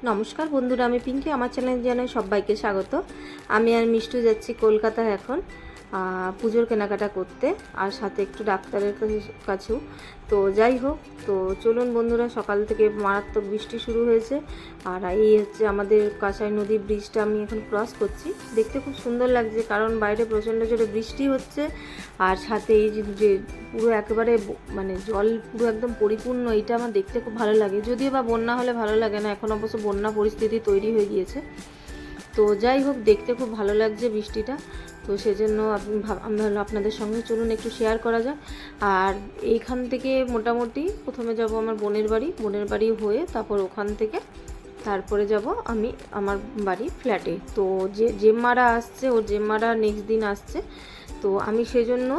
নমস্কার বন্ধুরা, আমি পিঙ্কি। আমার চ্যানেলে জানাই সবাইকে স্বাগত। আমি আর মিষ্টু যাচ্ছি কলকাতায় এখন পুজোর কেনাকাটা করতে, আর সাথে একটু ডাক্তারের কাছেও। তো যাই হোক, তো চলুন বন্ধুরা। সকাল থেকে মারাত্মক বৃষ্টি শুরু হয়েছে, আর এই হচ্ছে আমাদের কাঁসাই নদী ব্রিজটা আমি এখন ক্রস করছি। দেখতে খুব সুন্দর লাগছে, কারণ বাইরে প্রচণ্ড জোরে বৃষ্টি হচ্ছে, আর সাথে এই যে পুরো একেবারে মানে জল পুরো একদম পরিপূর্ণ, এটা আমার দেখতে খুব ভালো লাগে। যদিও বা বন্যা হলে ভালো লাগে না, এখন অবশ্য বন্যা পরিস্থিতি তৈরি হয়ে গিয়েছে। তো যাই হোক, দেখতে খুব ভালো লাগছে বৃষ্টিটা। তো সেজন্য আমি ভাবলাম আপনাদের সঙ্গে চলুন একটু শেয়ার করা যাক। আর এইখান থেকে মোটামুটি প্রথমে যাব আমার বোনের বাড়ি হয়ে, তারপর ওখান থেকে তারপরে যাব আমি আমার বাড়ি ফ্ল্যাটে। তো জেম্মারা আসছে, ওর জেম্মারা নেক্সট দিন আসছে। তো আমি সেজন্য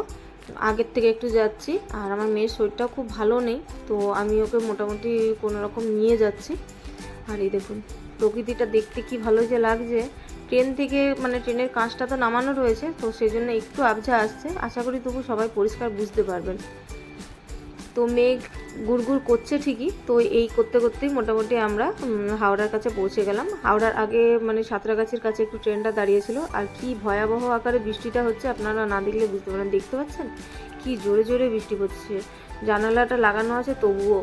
আগের থেকে একটু যাচ্ছি। আর আমার মেয়ের শরীরটাও খুব ভালো নেই, তো আমি ওকে মোটামুটি কোনো রকম নিয়ে যাচ্ছি। আর এই দেখুন প্রকৃতিটা দেখতে কি ভালো যে লাগছে। ট্রেন থেকে মানে ট্রেনের কাঁচটা তো নামানো রয়েছে, তো সেই জন্য একটু আবঝা আসছে। আশা করি তবু সবাই পরিষ্কার বুঝতে পারবেন। তো মেঘ গুড়গুড় করছে ঠিকই। তো এই করতে করতেই মোটামুটি আমরা হাওড়ার কাছে পৌঁছে গেলাম। হাওড়ার আগে মানে সাঁতরাগাছির কাছে একটু ট্রেনটা দাঁড়িয়েছিল। আর কি ভয়াবহ আকারে বৃষ্টিটা হচ্ছে, আপনারা না দেখলে বুঝতে পারেন। দেখতে পাচ্ছেন কি জোরে জোরে বৃষ্টি পড়ছে। জানালাটা লাগানো আছে, তবুও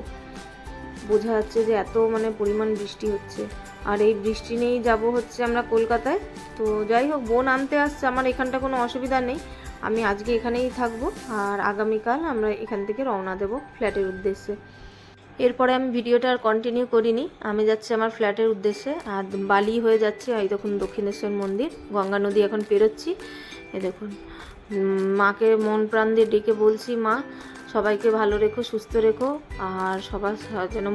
বোঝা যাচ্ছে যে এত মানে পরিমাণ বৃষ্টি হচ্ছে। আর এই বৃষ্টি নিয়েই যাব হচ্ছে আমরা কলকাতায়। তো যাই হোক, বোন আনতে আসছে, আমার এখানটা কোনো অসুবিধা নেই। আমি আজকে এখানেই থাকবো, আর আগামীকাল আমরা এখান থেকে রওনা দেব ফ্ল্যাটের উদ্দেশ্যে। এরপরে আমি ভিডিওটা আর কন্টিনিউ করিনি। আমি যাচ্ছি আমার ফ্ল্যাটের উদ্দেশ্যে, আর বালি হয়ে যাচ্ছি। এই দেখুন দক্ষিণেশ্বর মন্দির, গঙ্গা নদী এখন পেরোচ্ছি। এই দেখুন, মাকে মন প্রাণ দিয়ে ডেকে বলছি, মা সবাইকে ভালো রেখো, সুস্থ রেখো, আর সবার যেন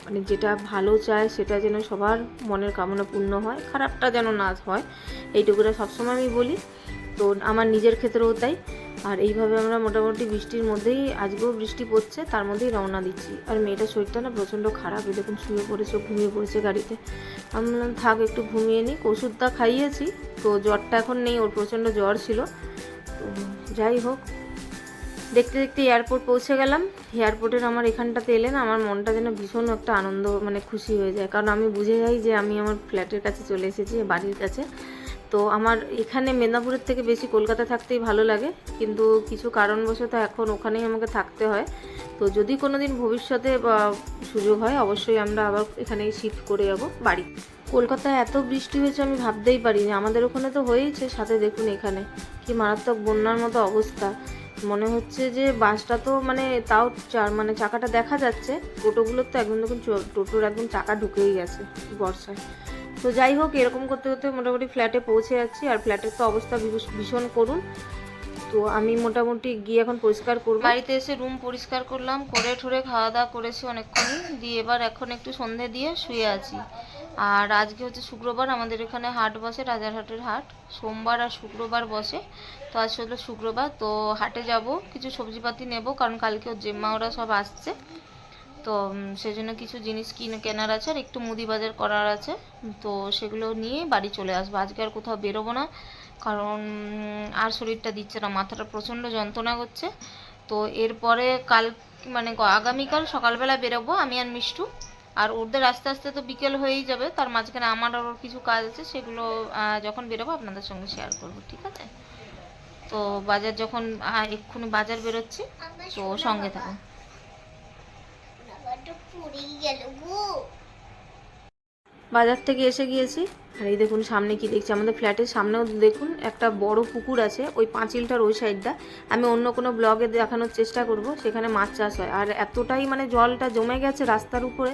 মানে যেটা ভালো চায় সেটা যেন সবার মনের কামনা পূর্ণ হয়, খারাপটা যেন না হয়, এইটুকুটা সবসময় আমি বলি। তো আমার নিজের ক্ষেত্রেও তাই। আর এইভাবে আমরা মোটামুটি বৃষ্টির মধ্যেই, আজকেও বৃষ্টি পড়ছে, তার মধ্যেই রওনা দিচ্ছি। আর মেয়েটার শরীরটা না প্রচণ্ড খারাপ, এই দেখুন শুয়ে পড়েছে, ঘুমিয়ে পড়েছে গাড়িতে। আমি বললাম থাক একটু ঘুমিয়ে নিই, ওষুধটা খাইয়েছি। তো জ্বরটা এখন নেই, ওর প্রচণ্ড জ্বর ছিল। তো যাই হোক, দেখতে দেখতে এয়ারপোর্ট পৌঁছে গেলাম। এয়ারপোর্টের আমার এখানটাতে এলে না আমার মনটা যেন ভীষণ একটা আনন্দ মানে খুশি হয়ে যায়, কারণ আমি বুঝে যাই যে আমি আমার ফ্ল্যাটের কাছে চলে এসেছি, বাড়ির কাছে। তো আমার এখানে মেদিনীপুরের থেকে বেশি কলকাতা থাকতেই ভালো লাগে, কিন্তু কিছু কারণবশত এখন ওখানেই আমাকে থাকতে হয়। তো যদি কোনো দিন ভবিষ্যতে সুযোগ হয়, অবশ্যই আমরা আবার এখানেই শিফট করে যাব বাড়ি। কলকাতায় এত বৃষ্টি হয়েছে আমি ভাবতেই পারিনি। আমাদের ওখানে তো হয়েইছে, সাথে দেখুন এখানে কি মারাত্মক বন্যার মতো অবস্থা। মনে হচ্ছে যে বাসটা তো মানে তাও মানে চাকাটা দেখা যাচ্ছে, টোটোগুলোর তো একদম দেখুন টোটোর একদম চাকা ঢুকেই গেছে বর্ষায়। তো যাই হোক, এরকম করতে করতে মোটামুটি ফ্ল্যাটে পৌঁছে যাচ্ছি। আর ফ্ল্যাটের তো অবস্থা ভীষণ করুন। তো আমি মোটামুটি গিয়ে এখন পরিষ্কার করব। বাড়িতে এসে রুম পরিষ্কার করলাম, করে ঠোরে খাওয়া দাওয়া করেছি অনেকক্ষণই, দিয়ে এবার এখন একটু সন্ধে দিয়ে শুয়ে আছি। আর আজকে হচ্ছে শুক্রবার, আমাদের এখানে হাট বসে, রাজারহাটের হাট সোমবার আর শুক্রবার বসে। তো আজ হলো শুক্রবার, তো হাটে যাব, কিছু সবজিপাতি নেব, কারণ কালকে ওর জেম্মা ওরা সব আসছে। তো সেজন্য কিছু জিনিস কেনার আছে, আর একটু মুদি বাজার করার আছে। তো সেগুলো নিয়ে বাড়ি চলে আসবো। আজকে আর কোথাও বেরোবো না, কারণ আর শরীরটা দিচ্ছে না, মাথাটা প্রচণ্ড যন্ত্রণা করছে। তো এরপরে কাল মানে আগামীকাল সকালবেলা বেরোবো আমি আর মিষ্টু। আর ওদের আস্তে আস্তে তো বিকেল হয়েই যাবে, তার মাঝখানে আমার আরও কিছু কাজ আছে, সেগুলো যখন বেরোবো আপনাদের সঙ্গে শেয়ার করব, ঠিক আছে? তো বাজার যখন এক্ষুনি বাজার বেরোচ্ছি, তো সঙ্গে থাকুন। বাজার থেকে এসে গিয়েছি। আর এই দেখুন সামনে কি দেখছি, আমাদের ফ্ল্যাটের সামনেও দেখুন একটা বড় পুকুর আছে, ওই পাঁচিলটার ওই সাইডটা। আমি অন্য কোনো ব্লগে দেখানোর চেষ্টা করব, সেখানে মাছ চাষ হয়। আর এতটাই মানে জলটা জমে গেছে রাস্তার উপরে,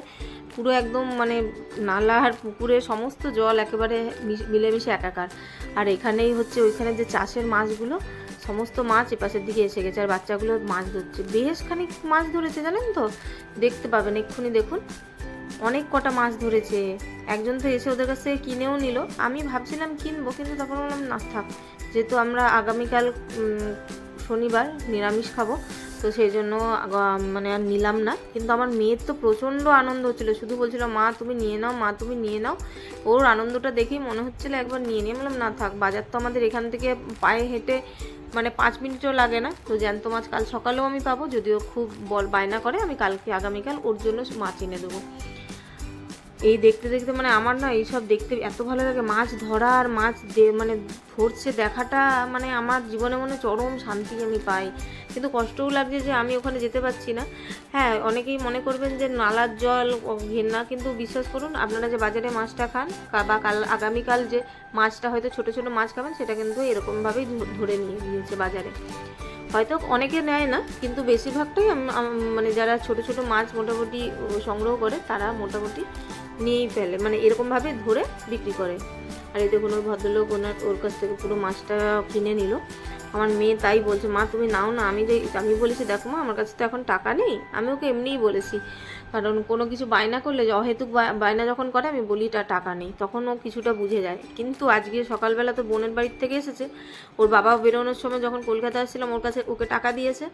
পুরো একদম মানে নালা আর পুকুরে সমস্ত জল একেবারে মিলেমিশে একাকার। আর এখানেই হচ্ছে ওইখানে যে চাষের মাছগুলো, সমস্ত মাছ এপাশের দিকে এসে গেছে, আর বাচ্চাগুলো মাছ ধরছে, বেশ খানিক মাছ ধরেছে জানেন তো, দেখতে পাবেন এক্ষুনি দেখুন, অনেক কটা মাছ ধরেছে। একজন তো এসে ওদের কাছ থেকে কিনেও নিল। আমি ভাবছিলাম কিনবো, কিন্তু তখন বললাম না থাক, যেহেতু আমরা আগামীকাল শনিবার নিরামিষ খাবো, তো সেই জন্য মানে আর নিলাম না। কিন্তু আমার মেয়ের তো প্রচণ্ড আনন্দ হচ্ছিলো, শুধু বলছিল মা তুমি নিয়ে নাও, মা তুমি নিয়ে নাও। ওর আনন্দটা দেখেই মনে হচ্ছিলো একবার নিয়ে নিয়ে। বললাম না থাক, বাজার তো আমাদের এখান থেকে পায়ে হেঁটে মানে 5 মিনিটও লাগে না। তো জ্যান্ত মাছ কাল সকালেও আমি পাবো, যদিও খুব বায়না করে, আমি কালকে আগামীকাল ওর জন্য মাছ এনে দেবো। এই দেখতে দেখতে মানে আমার না এইসব দেখতে এত ভালো লাগে, মাছ ধরা আর মাছ মানে ধরছে দেখাটা মানে আমার জীবনে মনে চরম শান্তি আমি পাই। কিন্তু কষ্টও লাগছে যে আমি ওখানে যেতে পারছি না। হ্যাঁ, অনেকেই মনে করবেন যে নালার জল ঘেন্না, কিন্তু বিশ্বাস করুন আপনারা যে বাজারে মাছটা খান বা আগামীকাল যে মাছটা হয়তো ছোটো ছোটো মাছ খাবেন সেটা কিন্তু এরকমভাবেই ধরে নিয়ে গিয়েছে বাজারে। হয়তো অনেকে নেয় না, কিন্তু বেশিরভাগটাই মানে যারা ছোট ছোট মাছ মোটামুটি সংগ্রহ করে তারা মোটামুটি নিয়েই ফেলে, মানে এরকমভাবে ধরে বিক্রি করে। আর এই দেখুন ওই ভদ্রলোক ওর কাছ থেকে পুরো মাছটা কিনে নিল। আমার মেয়ে তাই বলছে, মা তুমি নাও না। আমি বলেছি দেখো মা আমার কাছে তো এখন টাকা নেই। আমি ওকে এমনিই বলেছি, কারণ কোনো কিছু বায়না করলে অহেতুক বায়না যখন করে আমি বলি টাকা নেই, তখন ও কিছুটা বুঝে যায়। কিন্তু আজকে সকালবেলা তো বোনের বাড়ির থেকে এসেছে, ওর বাবা বেরোনোর সময় যখন কলকাতা আসছিলাম ওকে টাকা দিয়েছে।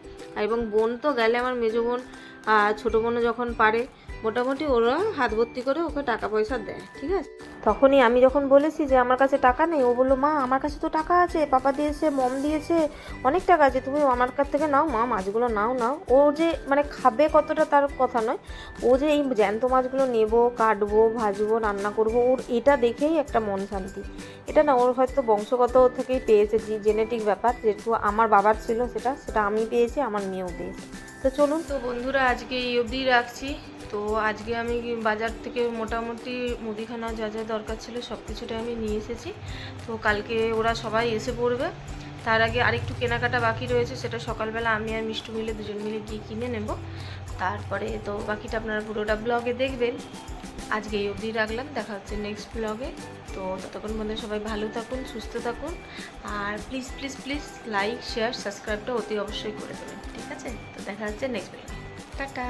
এবং বোন তো গেলে আমার মেজো বোন ছোটো বোনও যখন পারে মোটামুটি ওরা হাত ভর্তি করে ওকে টাকা পয়সা দেয়, ঠিক আছে। তখনই আমি যখন বলেছি যে আমার কাছে টাকা নেই, ও বললো মা আমার কাছে তো টাকা আছে, পাপা দিয়েছে, মম দিয়েছে, অনেক টাকা আছে, তুমি আমার কাছ থেকে নাও মা, মাছগুলো নাও। ও যে মানে খাবে কতটা তার কথা নয়, ও যে এই জ্যান্ত মাছগুলো নেবো, কাটবো, ভাজবো, রান্না করবো, ওর এটা দেখেই একটা মন শান্তি। এটা না ওর হয়তো বংশগত থেকেই পেয়েছে, জেনেটিক ব্যাপার, যেহেতু আমার বাবার ছিল সেটা আমি পেয়েছি, আমার মেয়েও পেয়েছে। তো চলুন তো বন্ধুরা, আজকে এই অবধি রাখছি। তো আজকে আমি বাজার থেকে মোটামুটি মুদিখানা যা যা দরকার ছিল সব কিছুটাই আমি নিয়ে এসেছি। তো কালকে ওরা সবাই এসে পড়বে, তার আগে আরেকটু কেনাকাটা বাকি রয়েছে, সেটা সকালবেলা আমি আর মিষ্টু মিলে দুজন মিলে গিয়ে কিনে নেব। তারপরে তো বাকিটা আপনারা পুরোটা ব্লগে দেখবেন। আজকে এই অবধি রাখলাম, দেখা হচ্ছে নেক্সট ব্লগে। তো ততক্ষণ মধ্যে সবাই ভালো থাকুন, সুস্থ থাকুন, আর please please please like share সাবস্ক্রাইবটা অতি অবশ্যই করে দেবেন, ঠিক আছে। তো দেখা হচ্ছে নেক্সট ব্লগে। টাটা।